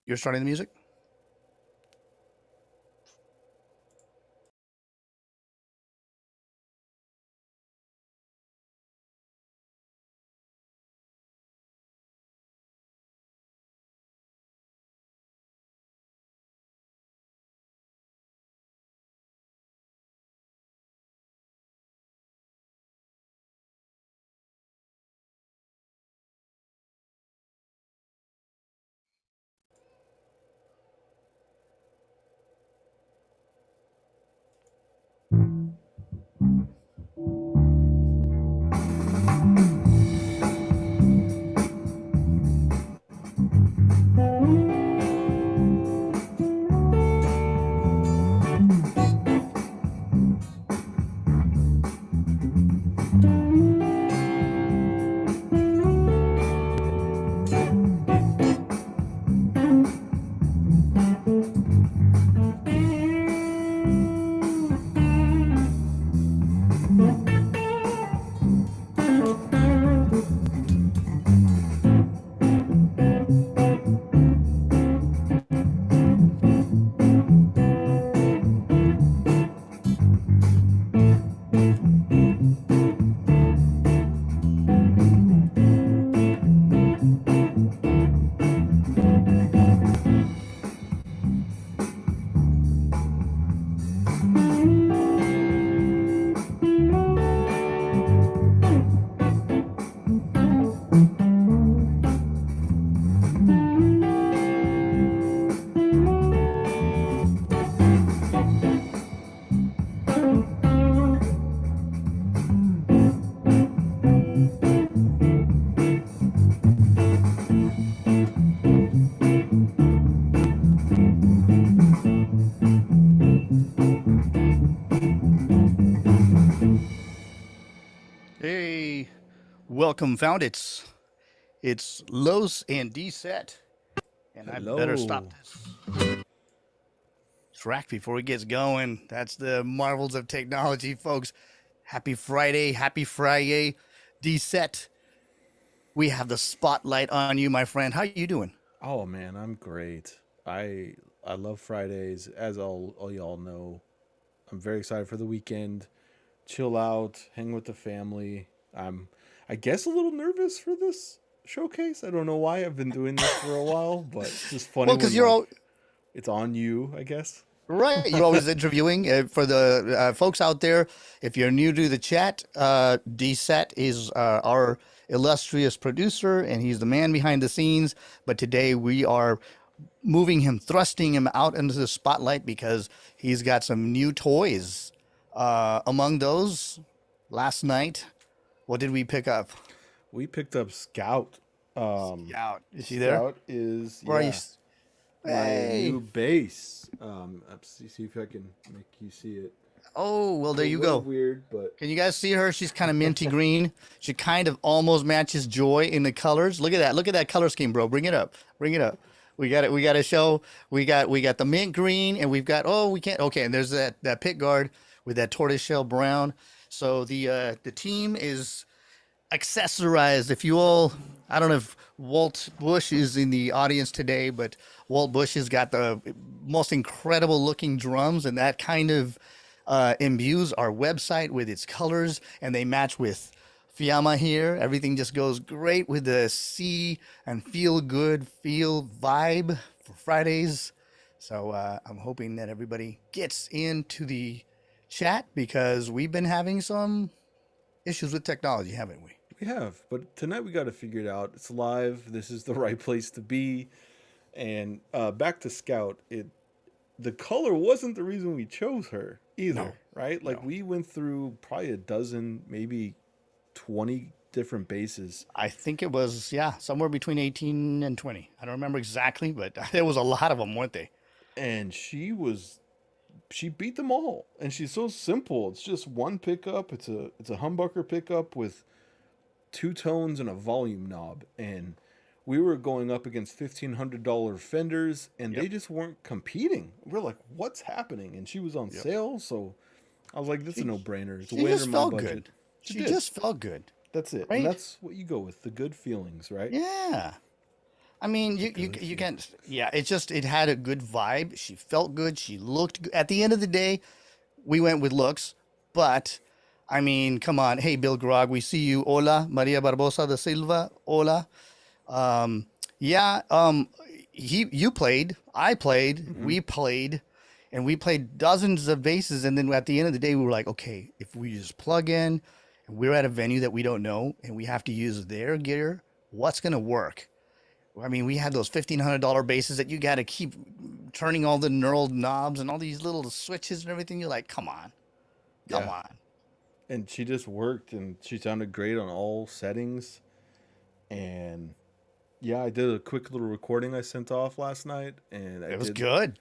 You're starting the music? Hey, welcome, foundits. It's Los and D set, and I better stop Hello. this track before it gets going. That's the marvels of technology, folks. Happy Friday, D set. We have the spotlight on you, my friend. How you doing? Oh man, I'm great. I love Fridays, as all y'all know. I'm very excited for the weekend. Chill out, hang with the family. I'm I guess a little nervous for this showcase. I don't know why. I've been doing this for a while, but it's just funny Well, because when you're all it's on you, I guess. right. You're always interviewing. For the folks out there, if you're new to the chat, DSET is our illustrious producer, and he's the man behind the scenes. But today we are moving him, thrusting him out into the spotlight because he's got some new toys. Among those, last night, what did we pick up? We picked up Scout. Scout. Is she there? Scout is Where are you? yeah, my Hey. new bass. Let's see if I can make you see it. Oh, well, It's a there you little go. weird, but Can you guys see her? She's kind of minty green. She kind of almost matches Joy in the colors. Look at that. Look at that color scheme, bro. Bring it up. Bring it up. We got it. We got to show. We got the mint green, and we've got we can't. Okay, and there's that pit guard with that tortoiseshell brown. So the team is accessorized. If you all, I don't know if Walt Bush is in the audience today, but Walt Bush has got the most incredible looking drums, and that kind of imbues our website with its colors, and they match with Fiamma here. Everything just goes great with the see and feel good feel vibe for Fridays. So I'm hoping that everybody gets into the chat because we've been having some issues with technology, haven't we? we have. But tonight we got to figure it out. It's live. This is the right place to be. And back to Scout, the color wasn't the reason we chose her No, either, right? Like no. we went through probably a dozen, maybe 20 different bases, I think it was, yeah, somewhere between 18 and 20. I don't remember exactly, but there was a lot of them, weren't they? and she beat them all. And she's so simple. It's just one pickup. It's a humbucker pickup with two tones and a volume knob. And we were going up against $1,500 Fenders, and they Yep. just weren't competing. We're like, what's happening? And she was on Yep. sale, so I was like, "This is a She no-brainer. It's she way under just my felt budget." good. It She did. just felt good, That's it, and right? that's what you go with, the good feelings, right? Yeah. I mean, you can't. Yeah, it had a good vibe. She felt good. She looked good. At the end of the day, we went with looks, but I mean, come on. Hey, Bill Grog, we see you. Hola, Maria Barbosa da Silva. Hola. Um, yeah. You played. I played. Hmm. We played, and we played dozens of bases. And then at the end of the day, we were like, okay, if we just plug in, and we're at a venue that we don't know, and we have to use their gear, what's gonna work? I mean, we had those $1,500 bases that you got to keep turning all the knurled knobs and all these little switches and everything. You're like, come Yeah. on. And she just worked and she sounded great on all settings. And yeah, I did a quick little recording I sent off last night, and It was good.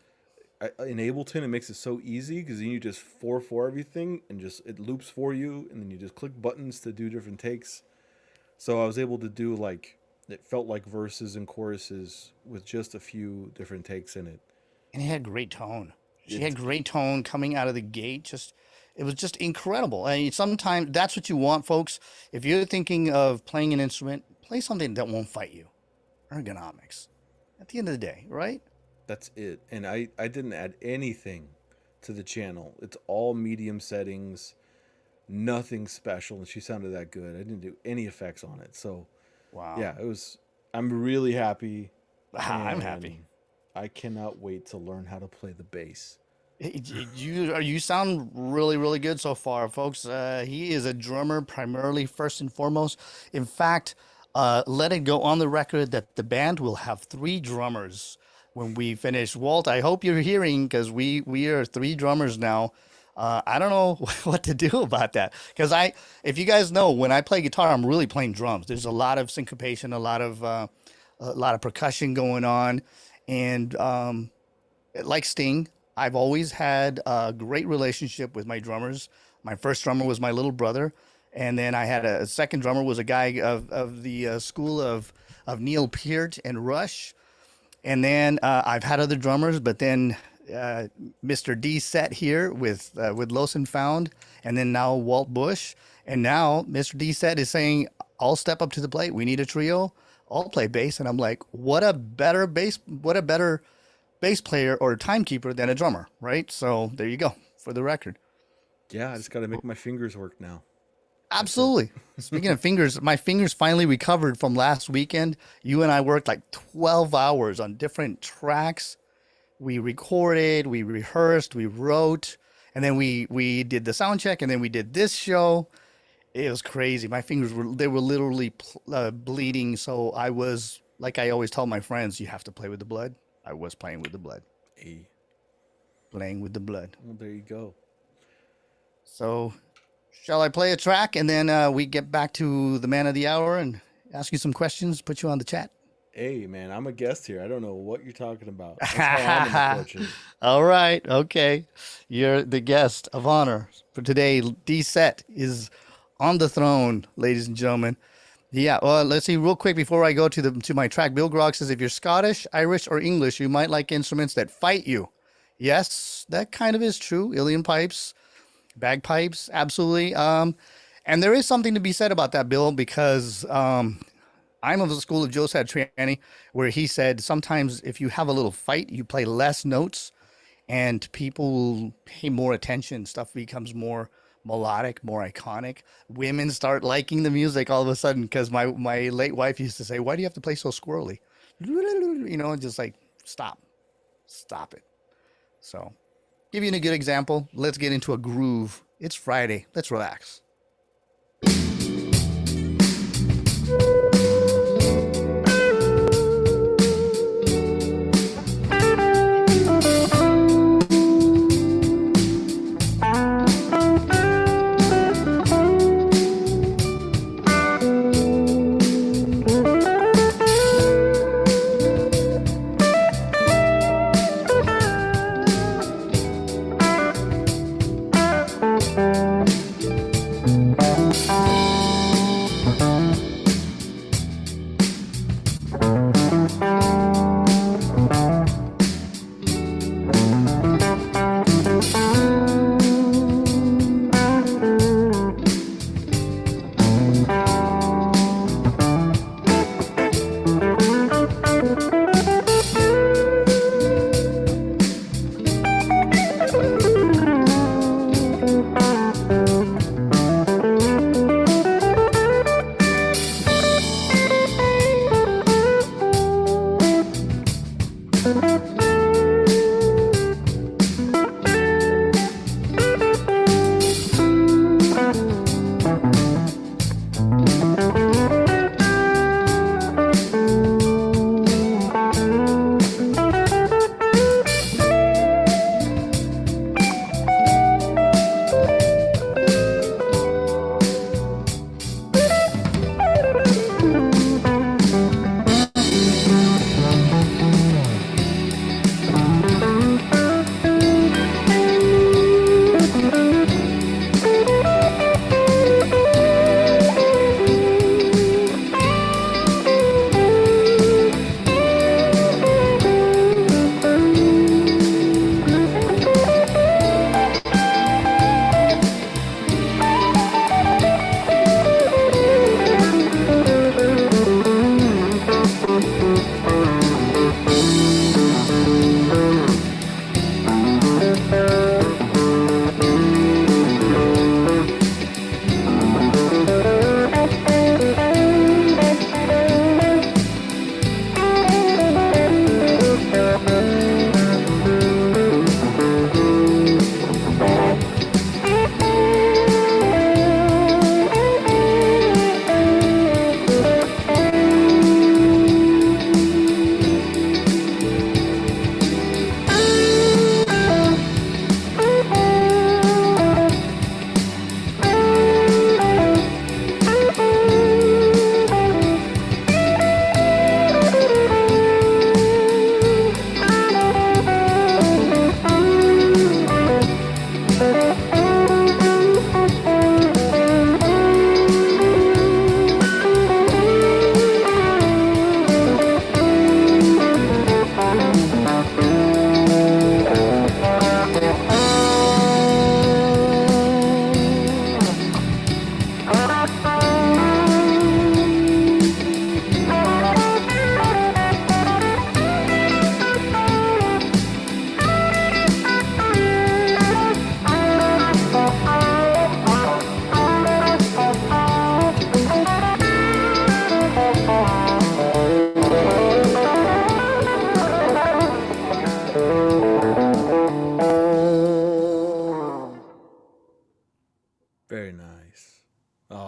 in Ableton. It makes it so easy because then you just 4/4 everything and just it loops for you, and then you just click buttons to do different takes. So I was able to do like it felt like verses and choruses with just a few different takes in it. And it had great tone. She had It great tone coming out of the gate. It was just incredible. I mean, sometimes that's what you want, folks. If you're thinking of playing an instrument, play something that won't fight you. Ergonomics. At the end of the day, right? That's it. And I didn't add anything to the channel. It's all medium settings, nothing special, and she sounded that good. I didn't do any effects on it. So Wow. yeah, it was. I'm really happy, I'm happy. and I cannot wait to learn how to play the bass. You sound really really good so far, folks. He is a drummer primarily, first and foremost. In fact, let it go on the record that the band will have three drummers when we finish. Walt, I hope you're hearing because we are three drummers now. I don't know what to do about that because if you guys know, when I play guitar, I'm really playing drums. There's a lot of syncopation, a lot of percussion going on, and like Sting, I've always had a great relationship with my drummers. My first drummer was my little brother, and then I had a second drummer was a guy of the school of Neil Peart and Rush, and then I've had other drummers, but then uh, Mr. D set here with Los and Found, and then now Walt Bush, and now Mr. D set is saying, "I'll step up to the plate. We need a trio. I'll play bass," and I'm like, what a better bass player or timekeeper than a drummer, right? So there you go for the record. Yeah, I just got to make my fingers work now. That's it. Absolutely. Speaking of fingers, my fingers finally recovered from last weekend. You and I worked like 12 hours on different tracks. We recorded, we rehearsed, we wrote, and then we did the sound check, and then we did this show. It was crazy. My fingers were literally bleeding. So I was like I always tell my friends, you have to play with the blood. I was playing with the blood, Hey, playing with the blood. well, there you go. So shall I play a track and then we get back to the man of the hour and ask you some questions, put you on the chat? Hey, man, I'm a guest here. I don't know what you're talking about. That's why I'm unfortunate. All right. Okay. You're the guest of honor for today. D set is on the throne, ladies and gentlemen. Yeah, well, let's see real quick before I go to my track. Bill Grog says if you're Scottish, Irish, or English, you might like instruments that fight you. Yes, that kind of is true. Uilleann pipes, bagpipes, absolutely. And there is something to be said about that, Bill, because I'm of the school of Joe Satriani, where he said sometimes if you have a little fight, you play less notes, and people will pay more attention. Stuff becomes more melodic, more iconic. Women start liking the music all of a sudden because my late wife used to say, "Why do you have to play so squirrely?" You know, just like stop it. So, give you a good example. Let's get into a groove. It's Friday. Let's relax.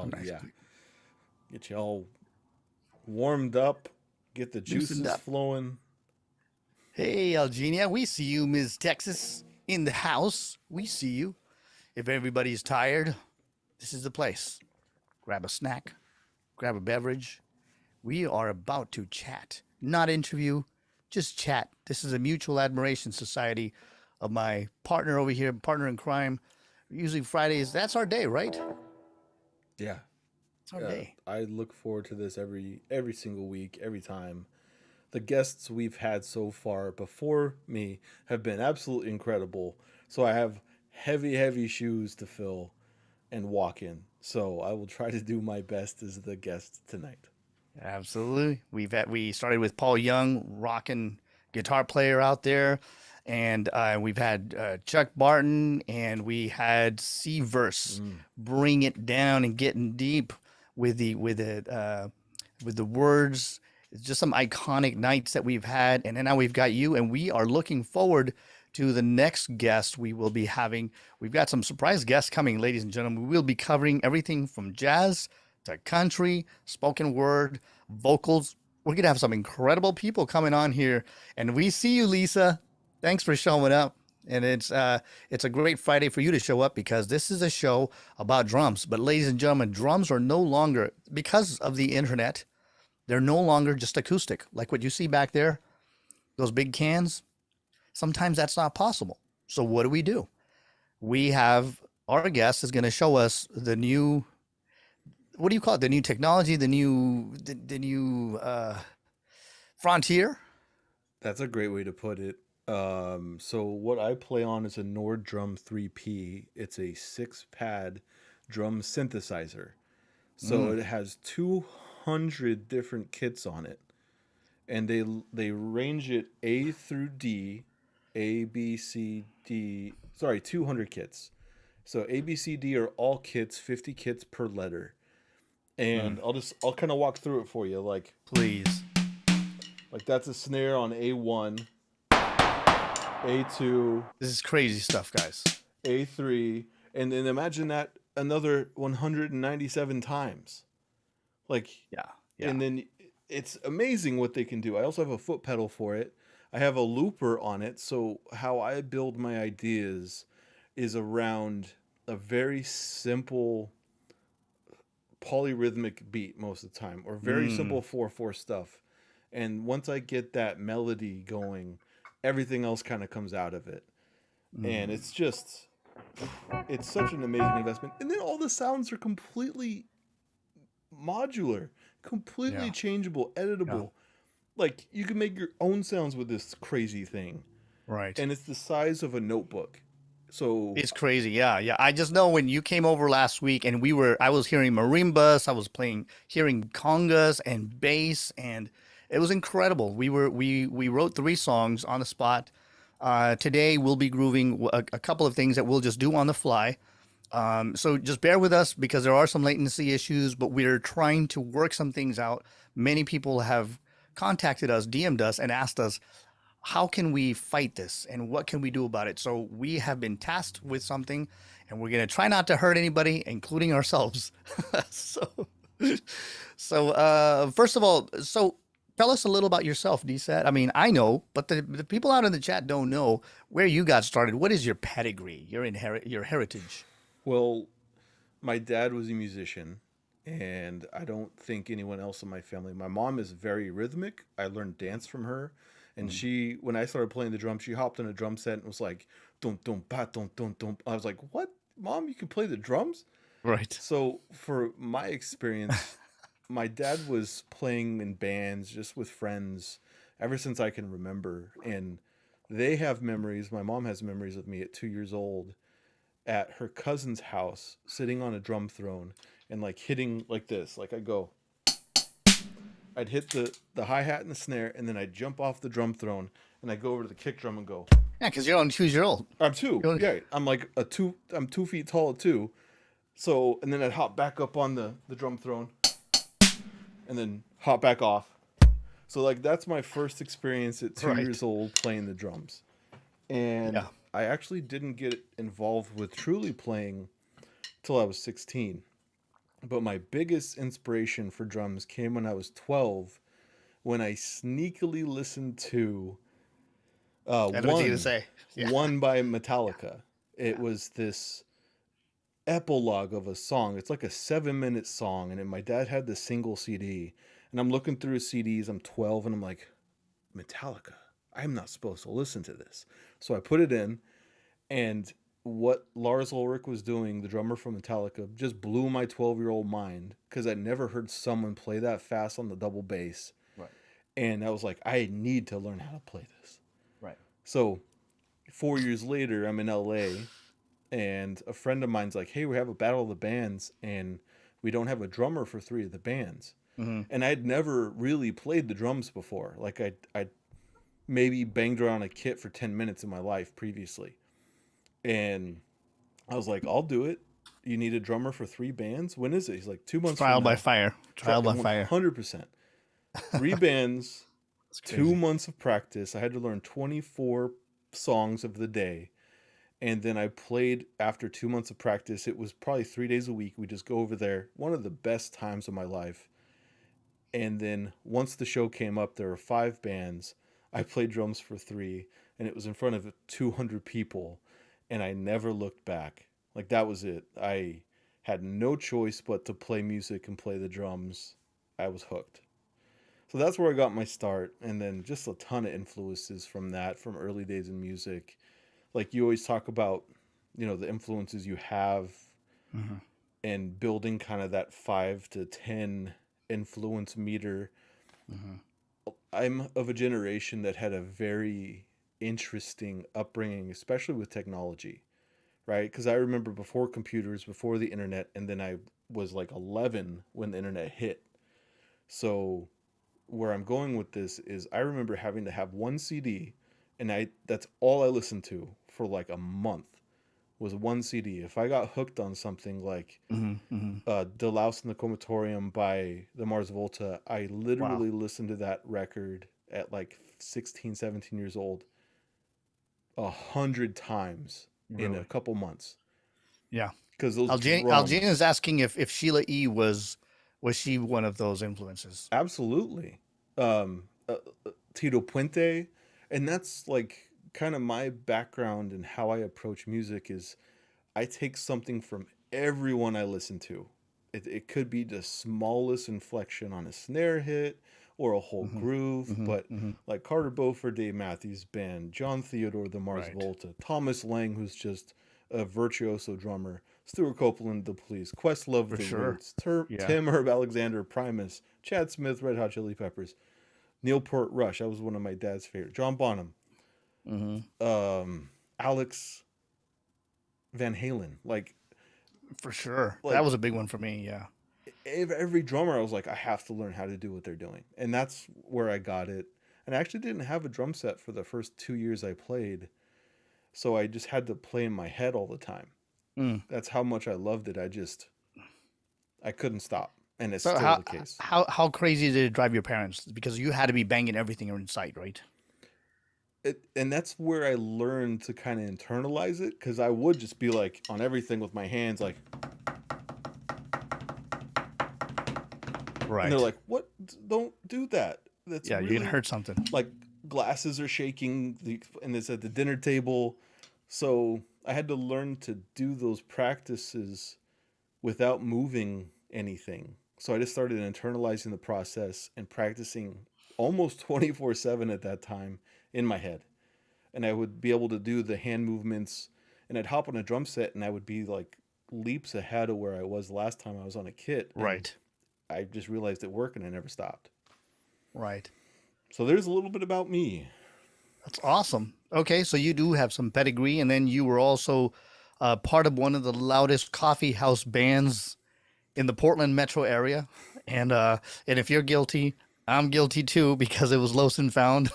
Oh Nice. yeah, get you all warmed up, get the Loosened juices up. flowing. Hey, Algenia, we see you, Ms. Texas, in the house. We see you. If everybody's tired, this is the place. Grab a snack, grab a beverage. We are about to chat, not interview, just chat. This is a mutual admiration society of my partner over here, partner in crime. Usually Fridays, that's our day, right? Yeah, It's our day. I look forward to this every single week, every time. The guests we've had so far before me have been absolutely incredible. So I have heavy shoes to fill and walk in. So I will try to do my best as the guest tonight. Absolutely. We started with Paul Young, rocking guitar player out there, and we've had Chuck Barton, and we had Verse bring it down and getting deep with the words. It's just some iconic nights that we've had, and then now we've got you, and we are looking forward to the next guest we will be having. We've got some surprise guests coming, ladies and gentlemen. We will be covering everything from jazz to country, spoken word, vocals. We're gonna have some incredible people coming on here, and we see you, Lisa. Thanks for showing up. And it's a great Friday for you to show up because this is a show about drums. But ladies and gentlemen, drums are no longer, because of the internet, they're no longer just acoustic. Like what you see back there, those big cans. Sometimes that's not possible. So what do? We have our guest is going to show us the new, what do you call it? The new technology, the new frontier. That's a great way to put it. So what I play on is a Nord Drum 3P. It's a 6-pad drum synthesizer. So it has 200 different kits on it, and they range it A through D, A B C D. Sorry, 200 kits. So A B C D are all kits, 50 kits per letter. And I'll kind of walk through it for you. Please. Like that's a snare on A1, A2, This is crazy stuff, guys. A3, and then imagine that another 197 times. Like, Yeah. and then it's amazing what they can do. I also have a foot pedal for it. I have a looper on it. So how I build my ideas is around a very simple polyrhythmic beat most of the time, or very simple 4/4 stuff. And once I get that melody going, everything else kind of comes out of it. And it's such an amazing investment. And then all the sounds are completely modular, completely changeable, editable. Like you can make your own sounds with this crazy thing. Right. And it's the size of a notebook. So It's crazy. Yeah. I just know when you came over last week and I was hearing marimbas, I was hearing congas and bass, and it was incredible. We wrote 3 songs on the spot. Today we'll be grooving a couple of things that we'll just do on the fly. So just bear with us because there are some latency issues, but we're trying to work some things out. Many people have contacted us, DM'd us, and asked us, how can we fight this and what can we do about it? So we have been tasked with something, and we're going to try not to hurt anybody, including ourselves. so first of all, so tell us a little about yourself, DSAT. I mean, I know, but the people out in the chat don't know where you got started. What is your pedigree, your heritage? Well, my dad was a musician, and I don't think anyone else in my family. My mom is very rhythmic. I learned dance from her, and when I started playing the drums, she hopped on a drum set and was like, "Dum dum ba dum dum dum." I was like, "What, Mom? You can play the drums?" Right. So for my experience, my dad was playing in bands just with friends ever since I can remember, and they have memories. My mom has memories of me at 2 years old at her cousin's house, sitting on a drum throne and like hitting like this. Like I'd hit the hi-hat and the snare, and then I'd jump off the drum throne and I'd go over to the kick drum and go. Yeah, because you're only 2 years old. I'm 2. Yeah, I'm 2 feet tall at 2. So, and then I'd hop back up on the drum throne and then hop back off. So like that's my first experience at 2 years old playing the drums. And I actually didn't get involved with truly playing till I was 16. But my biggest inspiration for drums came when I was 12, when I sneakily listened to I know what you're gonna say. Yeah. One by Metallica. It was this epilogue of a song. It's like a 7-minute song, and my dad had the single CD. And I'm looking through his CDs. I'm 12, and I'm like, Metallica. I'm not supposed to listen to this. So I put it in, and what Lars Ulrich was doing, the drummer from Metallica, just blew my 12-year-old mind because I'd never heard someone play that fast on the double bass. Right. And I was like, I need to learn how to play this. Right. So 4 years later, I'm in LA, and a friend of mine's like, hey, we have a battle of the bands, and we don't have a drummer for 3 of the bands. Mm-hmm. And I'd never really played the drums before. Like I'd maybe banged around a kit for 10 minutes in my life previously. And I was like, I'll do it. You need a drummer for 3 bands? When is it? He's like, 2 months Trial from by now. fire. Trial by fire. 100%. 3 bands, 2 months of practice. I had to learn 24 songs of the day. And then I played after 2 months of practice. It was probably 3 days a week. We just go over there. One of the best times of my life. And then once the show came up, there were 5 bands. I played drums for 3, and it was in front of 200 people, and I never looked back. Like, that was it. I had no choice but to play music and play the drums. I was hooked. So that's where I got my start, and then just a ton of influences from that, from early days in music. Like, you always talk about, the influences you have, Mm-hmm. and building kind of that 5 to 10 influence meter. Mm-hmm. I'm of a generation that had a very interesting upbringing, especially with technology, right? Because I remember before computers, before the internet, and then I was like 11 when the internet hit. So where I'm going with this is I remember having to have one CD, and that's all I listened to for like a month was one CD. If I got hooked on something like Mm-hmm. Mm-hmm. De Laus in the Comatorium by the Mars Volta, I Wow. literally listened to that record at like 16, 17 years old 100 times in a Really? couple months. Yeah. Because those Algina is drums, asking if Sheila E was she one of those influences? absolutely. Um, uh, Tito Puente, and that's like kind of my background and how I approach music is I take something from everyone I listen to. It could be the smallest inflection on a snare hit or a whole Mm-hmm. groove, Mm-hmm. but Mm-hmm. like Carter Beauford, Dave Matthews Band, John Theodore, the Mars Right. Volta, Thomas Lang, who's just a virtuoso drummer, Stuart Copeland, The Police, Questlove, For The sure. Roots, Yeah. Tim Herb Alexander, Primus, Chad Smith, Red Hot Chili Peppers, Neil Peart, Rush. That was one of my dad's favorite. John Bonham, Mm-hmm. Alex Van Halen, For sure. That like was a big one for me. Yeah. every drummer, I was like, I have to learn how to do what they're doing. And that's where I got it. And I actually didn't have a drum set for the first 2 years I played. So I just had to play in my head all the time. Mm. That's how much I loved it. I couldn't stop. And it's So still how the case. how crazy did it drive your parents? Because you had to be banging everything in sight, right? And that's where I learned to kind of internalize it. Because I would just be like on everything with my hands, like, and they're Right. like, what? Don't do that. That's Yeah, you're gonna really hurt something. like glasses are shaking and it's at the dinner table. So I had to learn to do those practices without moving anything. So I just started internalizing the process and practicing almost 24/7 at that time in my head. And I would be able to do the hand movements, and I'd hop on a drum set and I would be like leaps ahead of where I was last time I was on a kit. And Right. I just realized it worked and I never stopped. Right. So there's a little bit about me. That's awesome. Okay, so you do have some pedigree, and then you were also part of one of the loudest coffee house bands in the Portland metro area. And if you're guilty, I'm guilty too because it was Lost and Found.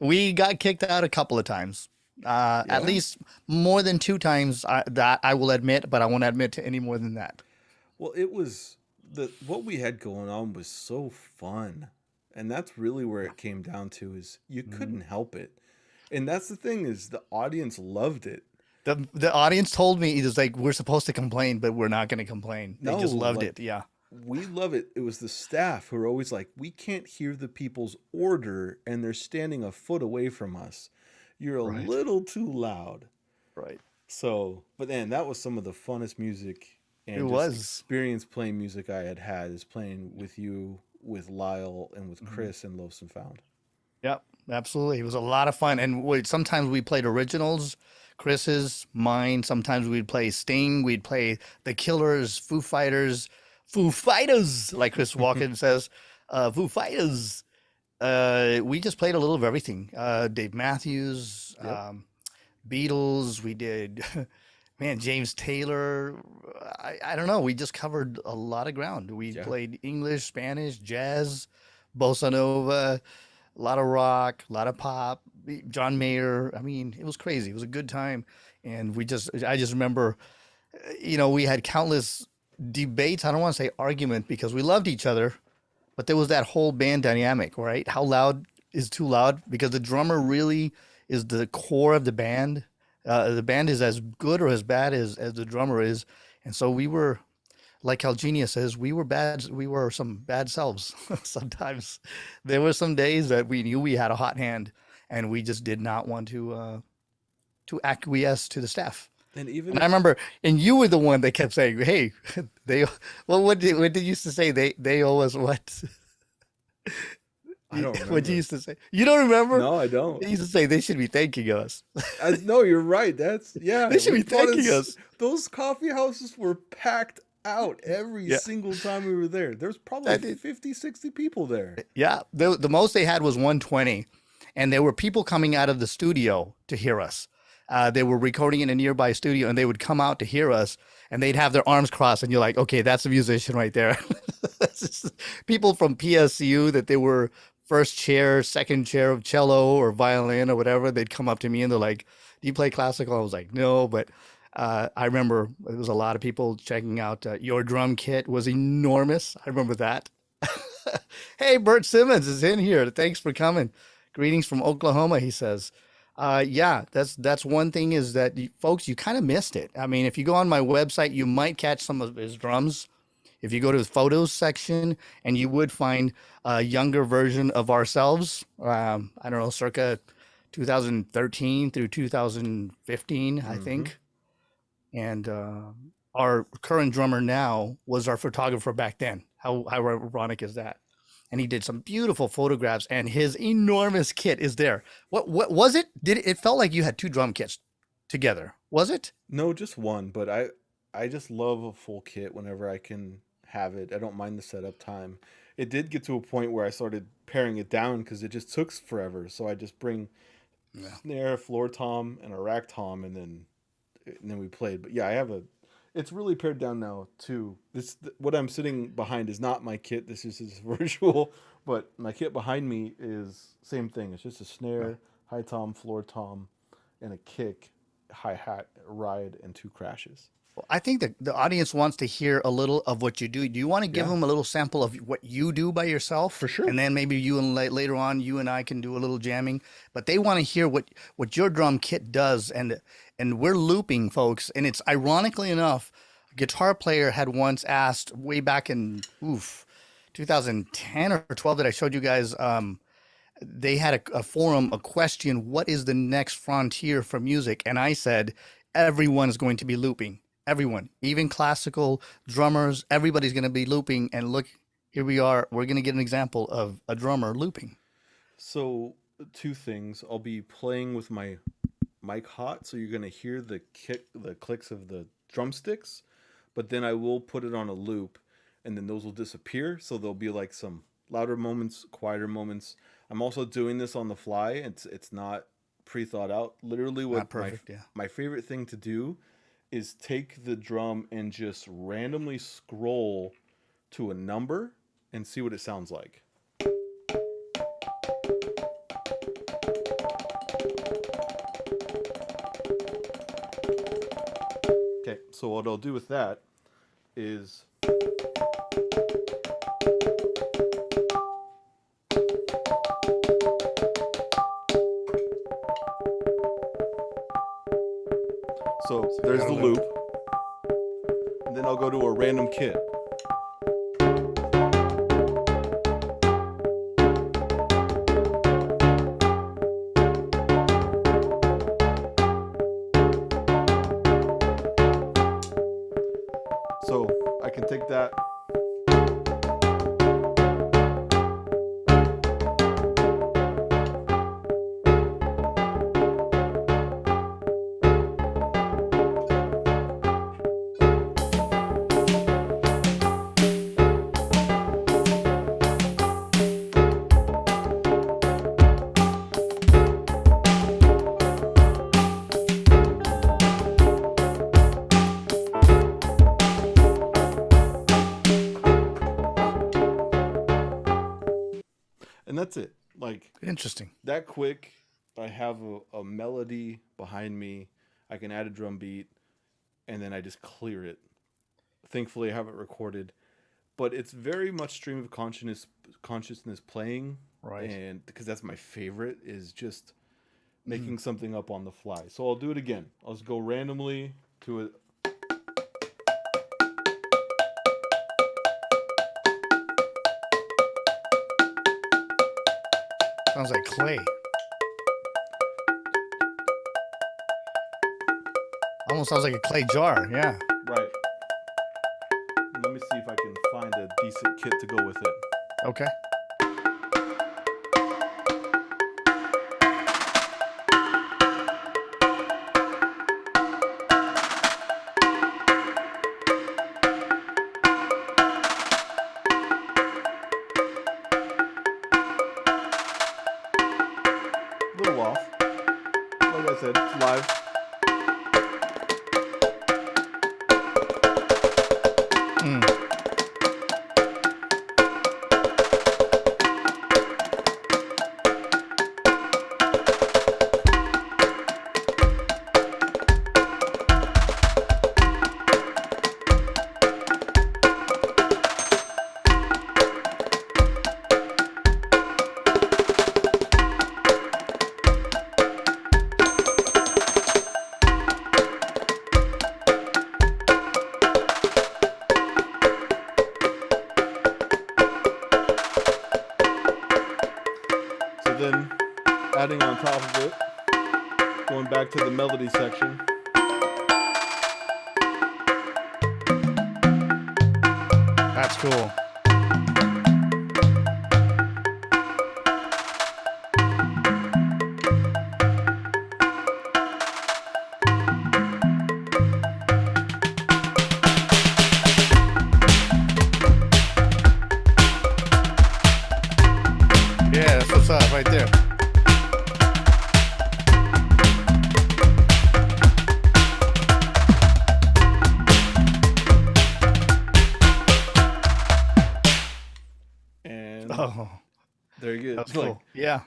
We got kicked out a couple of times. At Yeah. least more than 2 times that I will admit, but I won't admit to any more than that. Well, it was what we had going on was so fun. And that's really where it came down to is you Hmm. couldn't help it. And that's the thing is the audience loved it. The audience told me it was like we're supposed to complain, but we're not going to complain. They No, just loved like it. Yeah. we love it. It was the staff who are always like, we can't hear the people's order and they're standing a foot away from us. You're a Right. little too loud. Right. So, but then that was some of the funnest music It and just was. experience playing music I had is playing with you, with Lyle, and with Mhm. Chris and Lost and Found. Yep. Absolutely. It was a lot of fun. And sometimes we played originals, Chris's, mine. Sometimes we'd play Sting. We'd play The Killers, Foo Fighters, like Chris Walken says, Foo Fighters. We just played a little of everything. Dave Matthews, Yep. Beatles. We did, man, James Taylor. I don't know. We just covered a lot of ground. We Yeah. played English, Spanish, jazz, bossa nova, a lot of rock, a lot of pop. John Mayer. I mean, it was crazy. It was a good time, and I just remember, we had countless debates. I don't want to say argument because we loved each other, but there was that whole band dynamic, right? How loud is too loud? Because the drummer really is the core of the band. The band is as good or as bad as the drummer is. And so we were, like Algenia says, we were bad. We were some bad selves. Sometimes there were some days that we knew we had a hot hand and we just did not want to acquiesce to the staff. And even And I if remember, and you were the one that kept saying, "Hey, they, well, what did you used to say? They owe us what? I don't What you remember. used to say? You don't remember? No, I don't. They used to say they should be thanking us. No, you're right. That's They yeah. should be We bought thanking us. us. Those coffee houses were packed out every Yeah, single time we were there. There's probably that did. 50, 60 people there. Yeah, the most they had was 120, and there were people coming out of the studio to hear us. They were recording in a nearby studio, and they would come out to hear us, and they'd have their arms crossed, and you're like, okay, that's a musician right there. That's just people from PSU that they were first chair, second chair of cello or violin or whatever. They'd come up to me and they're like, "Do you play classical?" I was like, "No," but I remember there was a lot of people checking out. Your drum kit was enormous. I remember that. Hey, Bert Simmons is in here. Thanks for coming. Greetings from Oklahoma, he says. Yeah, that's one thing is that folks, you kind of missed it. I mean, if you go on my website, you might catch some of his drums. If you go to the photos section, and you would find a younger version of ourselves, I don't know, circa 2013 through 2015, I Mm-hmm. think. And our current drummer now was our photographer back then. How ironic is that? And he did some beautiful photographs, and his enormous kit is there. What was it? It felt like you had two drum kits together? Was it? No, just one, but I just love a full kit whenever I can have it. I don't mind the setup time. It did get to a point where I started paring it down because it just took forever. So I just bring Yeah. snare, floor tom, and a rack tom, and then we played. But yeah, I have a. It's really pared down now too. What I'm sitting behind is not my kit. This is just virtual, but my kit behind me is same thing. It's just a Right. snare, high tom, floor tom, and a kick, hi hat, ride, and two crashes. Well, I think the audience wants to hear a little of what you do. Do you want to give Yeah, them a little sample of what you do by yourself? for sure. And then maybe you and later on, you and I can do a little jamming. But they want to hear what your drum kit does. And we're looping, folks. And it's ironically enough, a guitar player had once asked way back in 2010 or 12 that I showed you guys. They had a forum, a question, what is the next frontier for music? And I said, everyone is going to be looping. Everyone, even classical drummers, everybody's going to be looping. And look, here we are. We're going to get an example of a drummer looping. So two things. I'll be playing with my mic hot, so you're gonna hear the clicks of the drumsticks, but then I will put it on a loop, and then those will disappear. So there'll be like some louder moments, quieter moments. I'm also doing this on the fly. It's not pre thought out. Literally, Not what perfect. Yeah. my favorite thing to do is take the drum and just randomly scroll to a number and see what it sounds like. Okay, so what I'll do with that is So there's the loop. And then I'll go to a random kit. So I can take that. And that's it. Like, Interesting. that quick, I have a melody behind me. I can add a drum beat, and then I just clear it. Thankfully, I have it recorded. But it's very much stream of consciousness playing. Right. And because that's my favorite, is just making something up on the fly. So I'll do it again. I'll just go randomly to it. Sounds like clay. Almost sounds like a clay jar. Yeah. Right. Let me see if I can find a decent kit to go with it. Okay. A little off. Like I said, it's live. Then adding on top of it, going back to the melody section. That's cool. Yeah, that's what's up right there. And Oh, there you go. that's Like, cool. Yeah.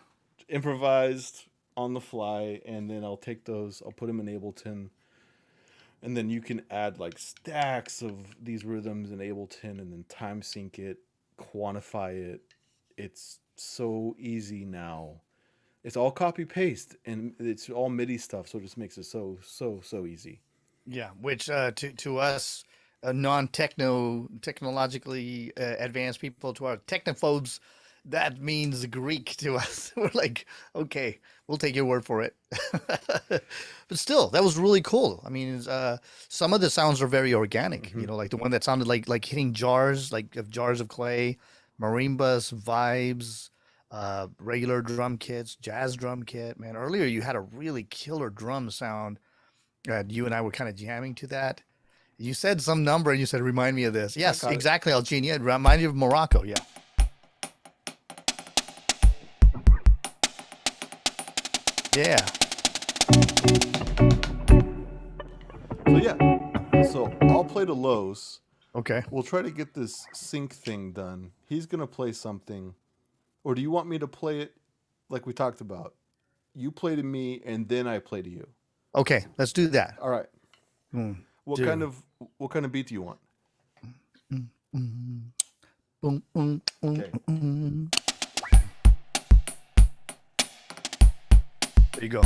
improvised on the fly, and then I'll take those, I'll put them in Ableton, and then you can add like stacks of these rhythms in Ableton and then time sync it, quantify it. It's so easy now. It's all copy paste and it's all MIDI stuff, so it just makes it so easy. Yeah, which to us, technologically advanced people, to our technophobes, that means Greek to us. We're like, okay, we'll take your word for it. But still, that was really cool. I mean, some of the sounds are very organic. You know, like the one that sounded like hitting jars, like of jars of clay, marimbas, vibes, regular drum kits, jazz drum kit. Man, earlier you had a really killer drum sound. You and I were kind of jamming to that. You said some number and you said, remind me of this. Yes, caught it. exactly, Algenia. It reminded you of Morocco. Yeah. Yeah. So yeah, so I'll play the lows. Okay. We'll try to get this sync thing done. He's gonna play something, or do you want me to play it like we talked about? You play to me and then I play to you. Okay, let's do that. All right. What do. kind of beat do you want? Boom, boom, boom, Okay. boom. There you go.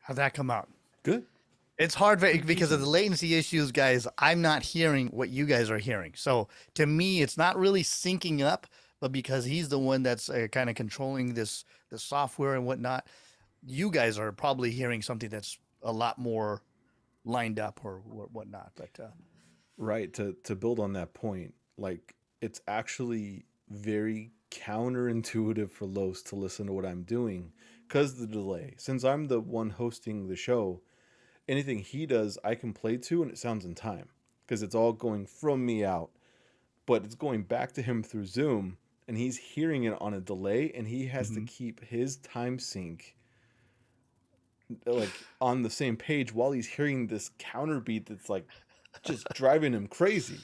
How'd that come out? Good. It's hard because of the latency issues, guys. I'm not hearing what you guys are hearing. So to me, it's not really syncing up, but because he's the one that's kind of controlling the software and whatnot, you guys are probably hearing something that's a lot more lined up or whatnot. But Right. To build on that point, like it's actually very counterintuitive for Los to listen to what I'm doing because the delay. Since I'm the one hosting the show, anything he does, I can play to and it sounds in time because it's all going from me out, but it's going back to him through Zoom and he's hearing it on a delay and he has to keep his time sync like on the same page while he's hearing this counter beat that's like just driving him crazy.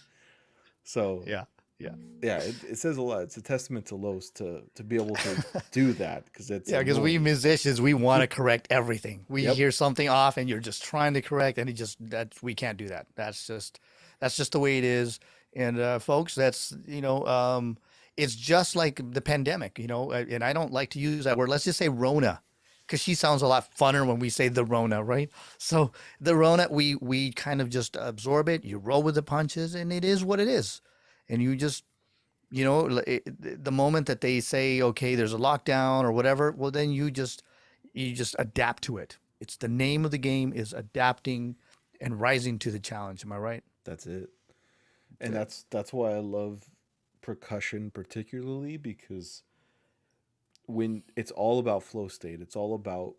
So yeah, yeah. yeah, it says a lot. It's a testament to Los to be able to do that because it's Yeah, because we annoying. musicians, we want to correct everything. We Yep. hear something off, and you're just trying to correct, and we can't do that. That's just the way it is. And folks, that's it's just like the pandemic, and I don't like to use that word. Let's just say Rona, because she sounds a lot funner when we say the Rona, right? So the Rona, we kind of just absorb it. You roll with the punches, and it is what it is, and you just the moment that they say, okay, there's a lockdown or whatever, well, then you just adapt to it. It's the name of the game is adapting and rising to the challenge. Am I right? That's it. And That's it. that's why I love percussion particularly because when it's all about flow state, it's all about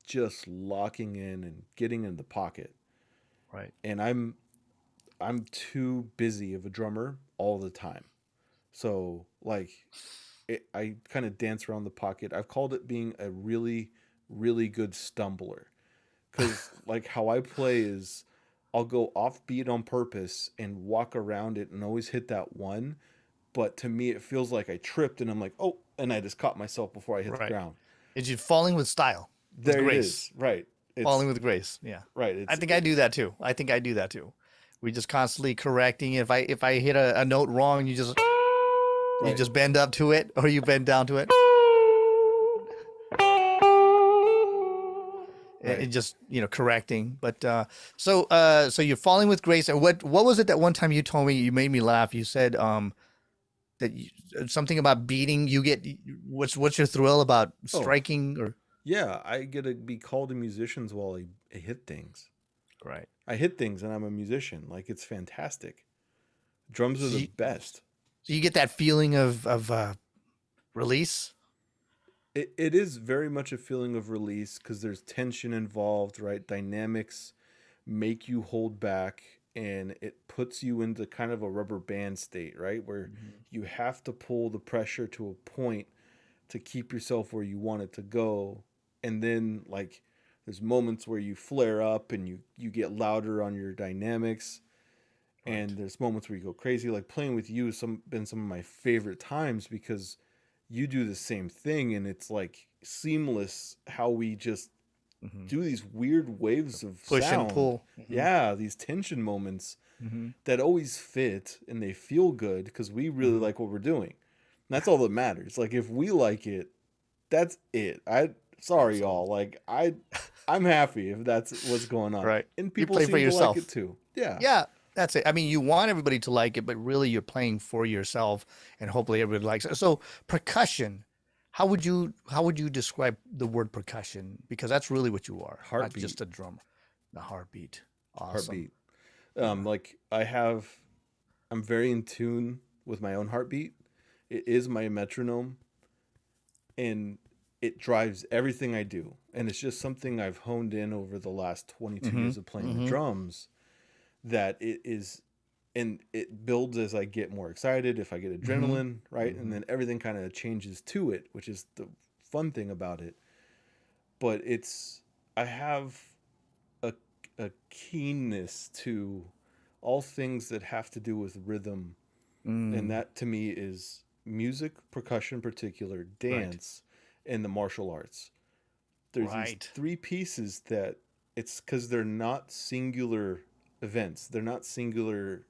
just locking in and getting in the pocket. Right. And I'm too busy of a drummer all the time. So like I kind of dance around the pocket. I've called it being a really really good stumbler cuz like how I play is I'll go off beat on purpose and walk around it and always hit that one, but to me it feels like I tripped and I'm like, "Oh," and I just caught myself before I hit the Right. ground. It's you falling with style, with There it grace, is. Right. falling It's with grace. Yeah. right. I think I do that too. I think I do that too. We just constantly correcting. If I hit a note wrong, you right. just bend up to it or you bend down to it. Right. And just correcting. But so you're falling with grace. And what was it that one time you told me, you made me laugh? You said that something about beating. You get what's your thrill about Oh, striking or yeah, I get to be called a musician while I hit things. right? I hit things and I'm a musician. Like it's fantastic. Drums are So the you, best. so you get that feeling of release. It is very much a feeling of release because there's tension involved, right? Dynamics make you hold back, and it puts you into kind of a rubber band state, right? Where Mhm. you have to pull the pressure to a point to keep yourself where you want it to go. And then like there's moments where you flare up and you get louder on your dynamics, Right. and there's moments where you go crazy. Like playing with you has been some of my favorite times because you do the same thing, and it's like seamless how we just Hmm. do these weird waves of Push and sound. pull. Hmm. Yeah, these tension moments Hmm. that always fit and they feel good because we really Hmm. like what we're doing. And that's all that matters. Like if we like it, that's it. I sorry y'all. Absolutely. I'm happy if that's what's going on. Right. And You people play for seem to like it yourself. too. Yeah. Yeah, that's it. I mean, you want everybody to like it, but really you're playing for yourself and hopefully everybody likes it. So percussion, how would you describe the word percussion? Because that's really what you are, not Heartbeat. just a drummer. The heartbeat. Awesome. Heartbeat. Yeah. Like I'm very in tune with my own heartbeat. It is my metronome, and it drives everything I do. And it's just something I've honed in over the last 22 Mm-hmm. years of playing the Mm-hmm. drums, that it is, and it builds as I get more excited, if I get Mm-hmm. adrenaline, right? And Mm-hmm. then everything kind of changes to it, which is the fun thing about it. But I have a, a keenness to all things that have to do with rhythm. And Mm. that to me is music, percussion in particular, Right. dance, and the martial arts. There's these Right. three pieces that it's because they're not singular events. They're not singular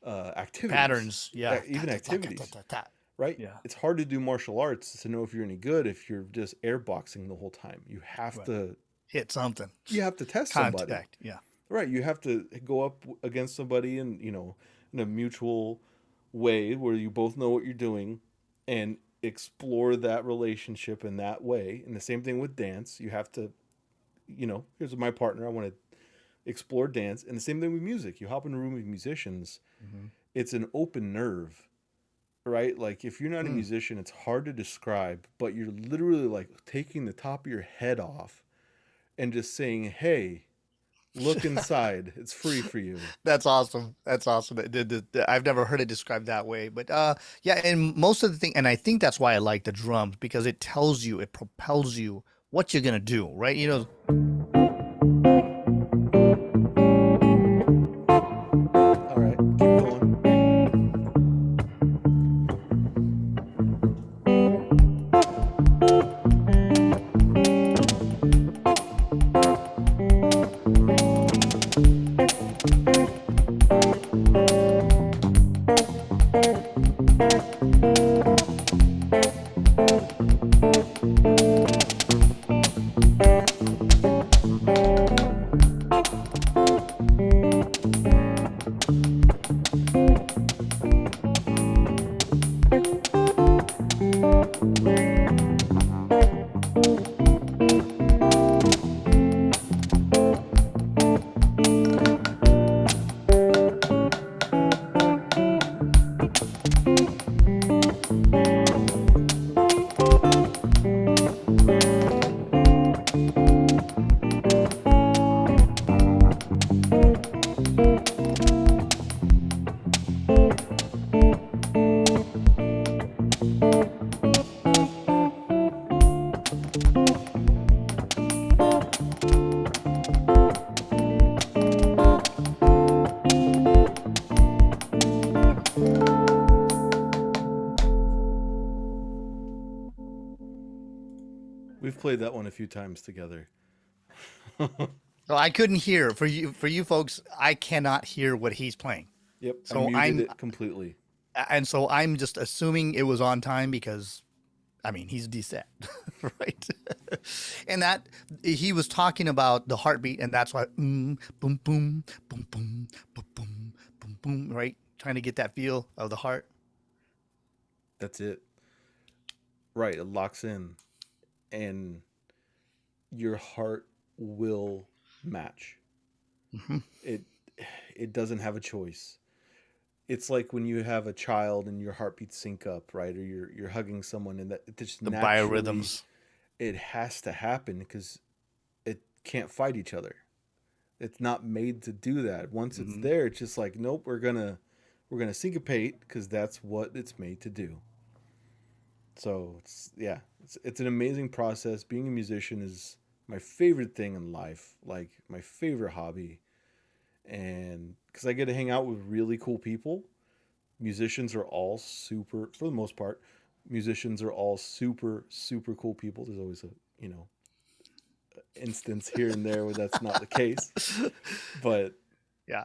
activities, Patterns. Yeah. Ta, even ta, ta, ta, ta, activities, ta, ta. right? Yeah. It's hard to do martial arts to know if you're any good if you're just airboxing the whole time. Right. Hit something. You have to test somebody, Contact. Yeah. right? You have to go up against somebody, and in a mutual way where you both know what you're doing, and explore that relationship in that way. And the same thing with dance. You have to, here's my partner. I want to explore dance. And the same thing with music. You hop in a room with musicians, Mm-hmm. it's an open nerve, right? Like if you're not a Mm. musician, it's hard to describe, but you're literally like taking the top of your head off and just saying, hey, look inside. It's free for you. That's awesome. That's awesome. I've never heard it described that way, but yeah, and most of the thing, and I think that's why I like the drums because it tells you, it propels you what you're gonna do, right? All right, keep going. We've played that one a few times together. So I couldn't hear for you folks. I cannot hear what he's playing. Yep, I So muted it completely. I'm just assuming it was on time because I mean he's DSAT, right? And that he was talking about the heartbeat, and that's why boom boom boom boom boom boom boom boom, right? Trying to get that feel of the heart. That's it. Right, it locks in, and your heart will match. Hmm. It it doesn't have a choice. it's like when you have a child and your heartbeats sync up, right? Or you're hugging someone, and that it just The naturally biorhythms. it has to happen because it can't fight each other. It's not made to do that. Once it's Hmm. there, it's just like, nope, we're gonna syncopate because that's what it's made to do. So it's yeah, it's an amazing process. Being a musician is my favorite thing in life, like my favorite hobby, and because I get to hang out with really cool people. Musicians are all super, for the most part. Musicians are all super cool people. There's always a you know instance here and there where that's not the case, but Yeah.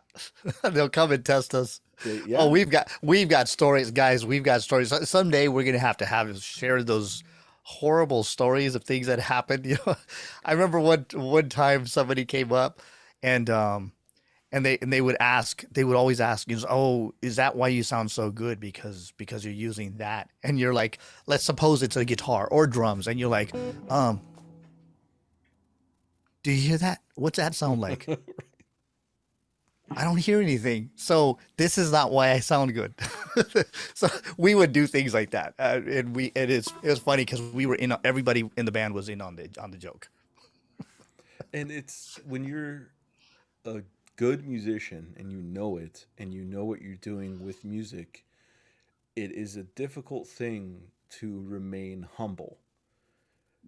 They'll come and test us. Oh, yeah. we've got stories, guys. We've got stories. Someday we're gonna have share those horrible stories of things that happened. I remember one time somebody came up and they would always ask, "Oh, is that why you sound so good? Because you're using that." And you're like, let's suppose it's a guitar or drums, and you're like, um, do you hear that? What's that sound like? I don't hear anything. So this is not why I sound good. So we would do things like that, and it was funny because we were in. Everybody in the band was in on the joke. And it's when you're a good musician and you know it and you know what you're doing with music, it is a difficult thing to remain humble.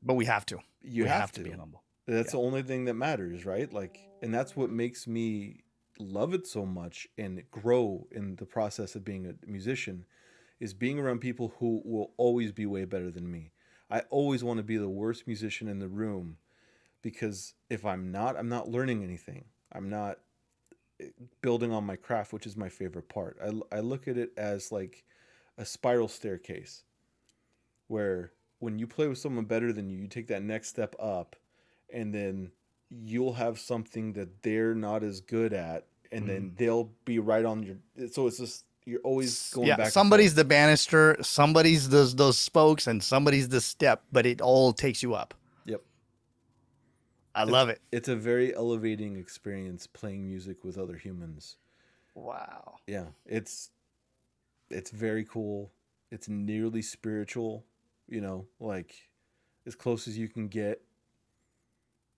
But we have to. You We have have to be to. humble. That's Yeah. the only thing that matters, right? Like, and that's what makes me love it so much and grow in the process of being a musician is being around people who will always be way better than me. I always want to be the worst musician in the room because if I'm not, I'm not learning anything. I'm not building on my craft, which is my favorite part. I look at it as like a spiral staircase where when you play with someone better than you take that next step up and then you'll have something that they're not as good at and Mhm. then they'll be right on your so it's just you're always going Yeah, back and somebody's forth. the banister, somebody's those spokes, and somebody's the step, but it all takes you up. Yep. I It's love it. it's a very elevating experience playing music with other humans. Wow. Yeah, it's very cool. It's nearly spiritual, like as close as you can get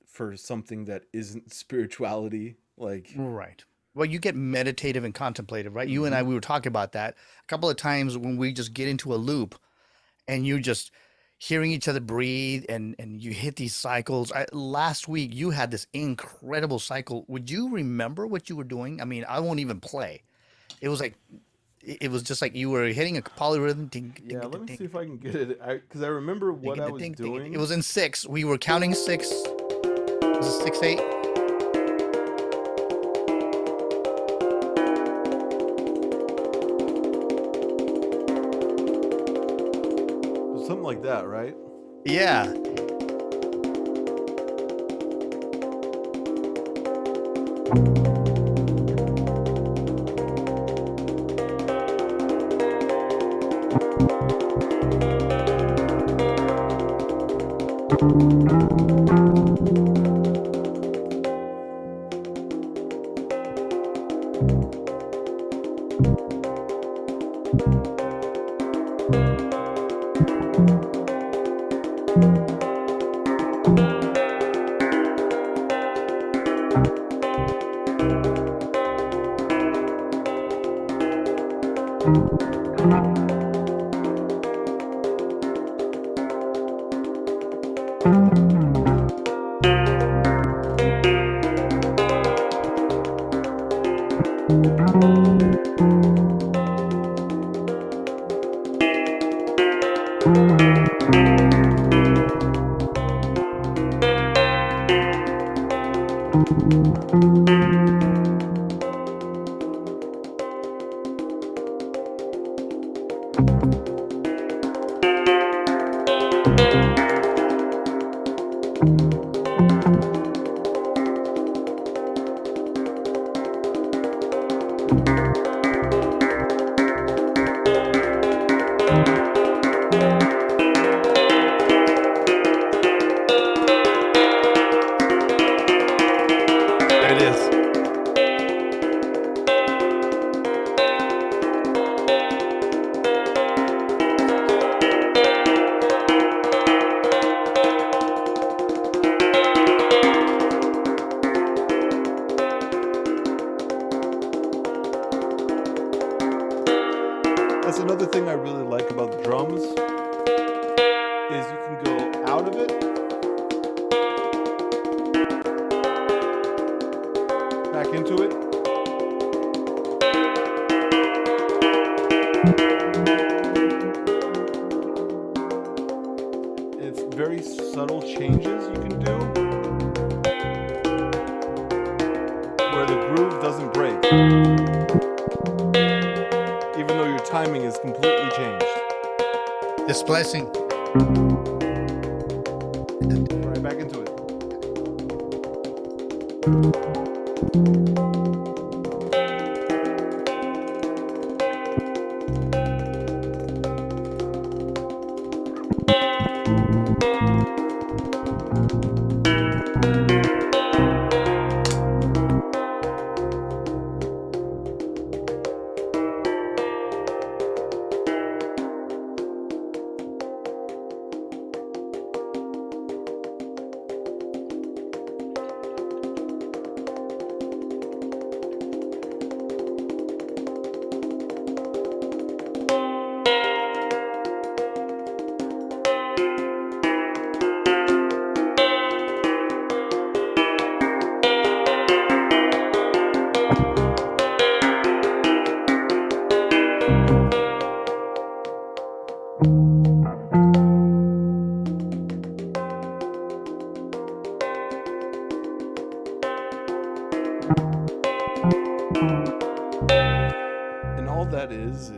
for something that isn't spirituality. Like, Right. Well, you get meditative and contemplative, right? You and mm-hmm. I, we were talking about that a couple of times when we just get into a loop and you just hearing each other breathe and you hit these cycles. Last week you had this incredible cycle. Would you remember what you were doing? I mean, I won't even play. It was like it was just like you were hitting a polyrhythm, ding, ding, Yeah, ding, let me see ding, if I can get it. Because I remember ding, what ding, I ding, was ding, ding. It doing. was in six. We were counting six. Was it 6/8? Something like that, right? Yeah. There it is. That's another thing I really like about the drums is you can go out of it, back into it. It's very subtle changes you can do where the groove doesn't break, even though your timing is completely changed. Displacing. Right back into it. And all that is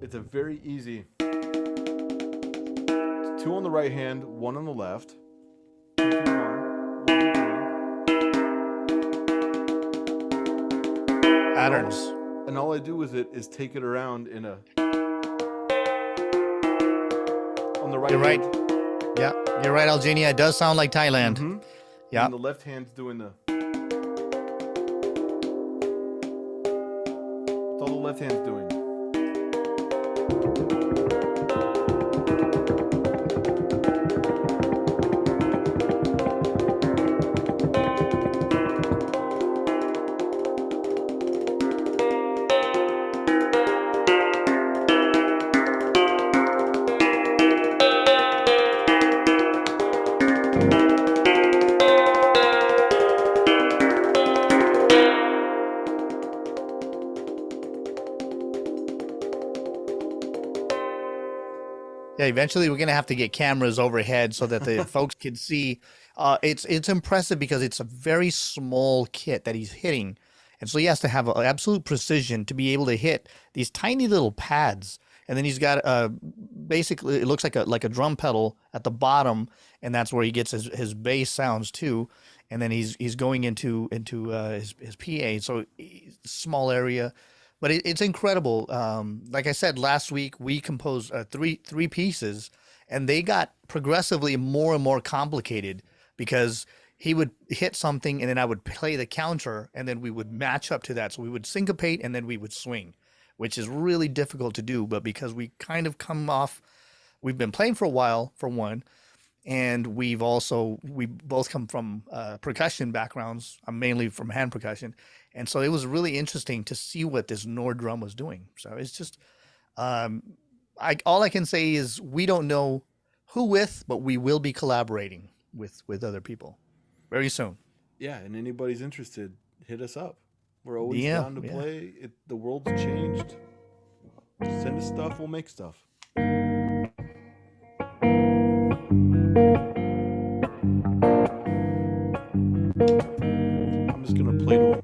it's a very easy. It's 2 on the right hand, 1 on the left. 2, 2, 1, 1, 2, 3. Patterns. And all I do with it is take it around in a on the right. You're right. hand. Yeah, you're right, Algenia. It does sound like Thailand. Mm-hmm. Yeah. And the left hand's doing the. That's all the left hand's doing. Yeah, eventually we're gonna have to get cameras overhead so that the folks can see. It's impressive because it's a very small kit that he's hitting, and so he has to have absolute precision to be able to hit these tiny little pads. And then he's got basically it looks like a drum pedal at the bottom, and that's where he gets his bass sounds too. And then he's going into his PA, so small area. But it's incredible. Like I said last week, we composed three pieces, and they got progressively more and more complicated because he would hit something, and then I would play the counter, and then we would match up to that. So we would syncopate, and then we would swing, which is really difficult to do. But because we kind of we've been playing for a while, for one, and we both come from percussion backgrounds. I'm mainly from hand percussion. And so it was really interesting to see what this Nord drum was doing. So it's just, all I can say is we don't know who with, but we will be collaborating with other people very soon. Yeah, and anybody's interested, hit us up. We're always Yeah, down to yeah. play. The world's changed. Send us stuff, we'll make stuff. I'm just gonna play to him.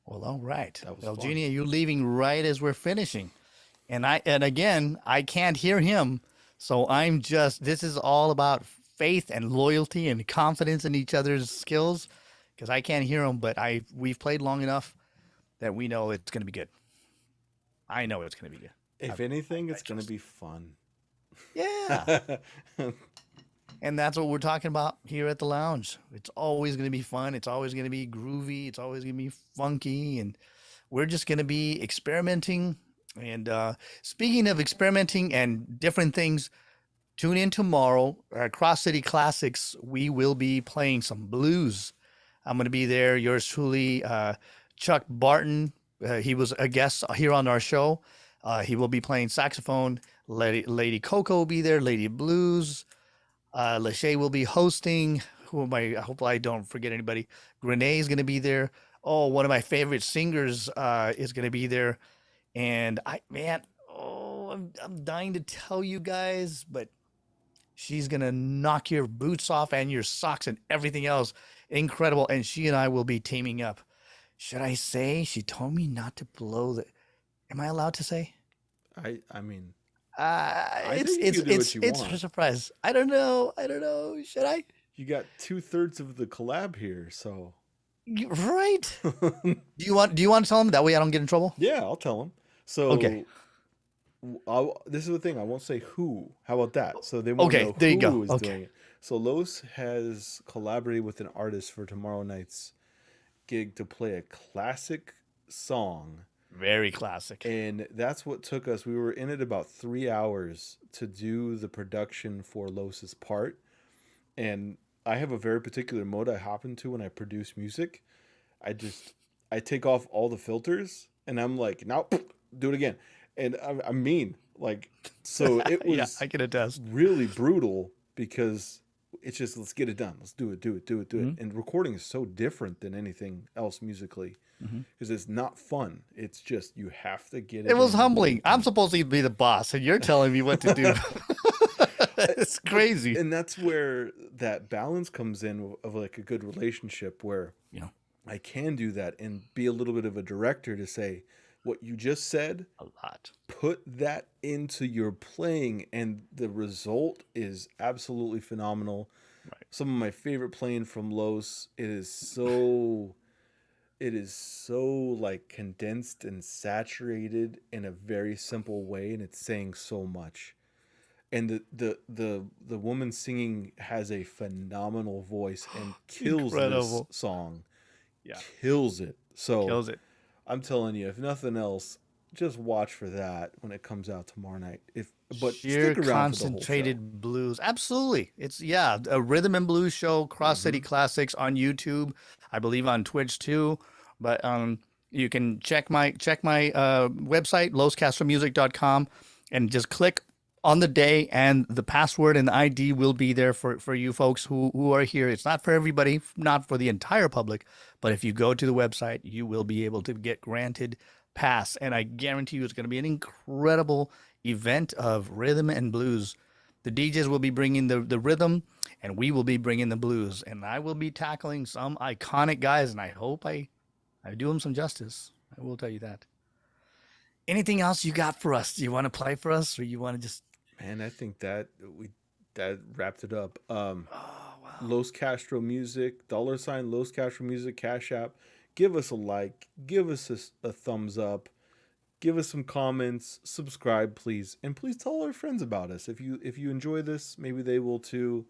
Well, all right. That was Well, fun. Jeannie, you're leaving right as we're finishing. And again, I can't hear him. So I'm just this is all about faith and loyalty and confidence in each other's skills because I can't hear him, but I we've played long enough that we know it's going to be good. I know it's going to be good. If anything, I it's going to trust. be fun. Yeah. And that's what we're talking about here at the lounge. It's always going to be fun. It's always going to be groovy. It's always going to be funky. And we're just going to be experimenting. And speaking of experimenting and different things, tune in tomorrow at Cross City Classics. We will be playing some blues. I'm going to be there. Yours truly, Chuck Barton. He was a guest here on our show. He will be playing saxophone. Lady Coco will be there. Lady Blues. Lachey will be hosting. Who am I? I hope I don't forget anybody. Grenee is going to be there. Oh, one of my favorite singers is going to be there. And I'm dying to tell you guys, but she's going to knock your boots off and your socks and everything else. Incredible. And she and I will be teaming up. Should I say she told me not to blow the. Am I allowed to say? I mean, I It's think you can do what you it's her want. surprise. I don't know. I don't know. Should I? You got 2/3 of the collab here, so Right? Do you want to tell him that way I don't get in trouble? yeah, I'll tell him. Okay. So this is the thing. I won't say who. How about that? So they won't Okay. know There you go. who is Okay. doing it. So Los has collaborated with an artist for tomorrow night's gig to play a classic song. Very classic. And that's what took us. We were in it about 3 hours to do the production for Los's part. And I have a very particular mode I hop into when I produce music. I just I take off all the filters and I'm like, now do it again. And I'm mean. Like, so it Yeah, was I can attest. really brutal because it's just let's get it done. Let's do it, do it, do it, do it. Mhm. And recording is so different than anything else musically Mhm. because it's not fun. It's just you have to get It it was in and get humbling. it I'm done. supposed to be the boss, and you're telling me what to do. It's crazy. And that's where that balance comes in of like a good relationship where Yeah, I can do that and be a little bit of a director to say what you just said, a lot. put that into your playing, and the result is absolutely phenomenal. Right. Some of my favorite playing from Los. It is so like condensed and saturated in a very simple way, and it's saying so much. And the woman singing has a phenomenal voice and kills this Incredible. song, Yeah, kills it. So kills it. I'm telling you, if nothing else, just watch for that when it comes out tomorrow night. But Sheer stick around for the whole show. concentrated blues. Absolutely. It's a rhythm and blues show, Cross City Hmm. Classics on YouTube. I believe on Twitch too. But you can check my website, LosCastroMusic.com, and just click on the day and the password and the ID will be there for you folks who are here. It's not for everybody, not for the entire public, but if you go to the website, you will be able to get granted pass. And I guarantee you it's going to be an incredible event of rhythm and blues. The DJs will be bringing the rhythm and we will be bringing the blues. And I will be tackling some iconic guys and I hope I do them some justice. I will tell you that. Anything else you got for us? Do you want to play for us or you want to just Man, I think that wrapped it up. oh wow. Los Castro Music, $ Los Castro Music, Cash App. Give us a like, give us a thumbs up, give us some comments, subscribe, please, and please tell our friends about us. If you enjoy this, maybe they will too.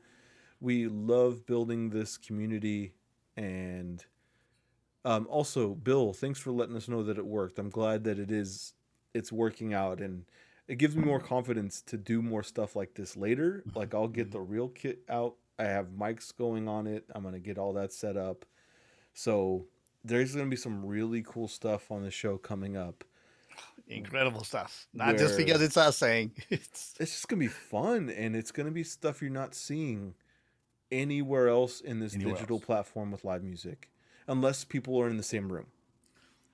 We love building this community, and also, Bill, thanks for letting us know that it worked. I'm glad that it's working out, and it gives me more confidence to do more stuff like this later. Like I'll get the real kit out. I have mics going on it. I'm gonna get all that set up. So there's gonna be some really cool stuff on the show coming up. Incredible stuff. Not just because where it's us saying it's it's just gonna be fun, and it's gonna be stuff you're not seeing anywhere else in this anywhere digital else. platform with live music, unless people are in the same room,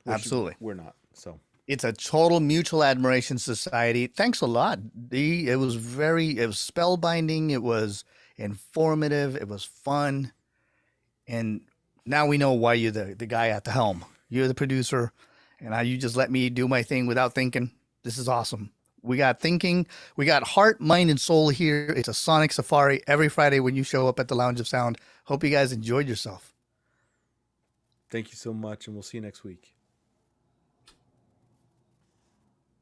which Absolutely. we're not. So It's a total mutual admiration society. Thanks a lot, D. It was spellbinding. It was informative. It was fun. And now we know why you're the guy at the helm. You're the producer, and you just let me do my thing without thinking. This is awesome. We got thinking, we got heart, mind, and soul here. It's a sonic safari every Friday when you show up at the Lounge of Sound. Hope you guys enjoyed yourself. thank you so much, and we'll see you next week.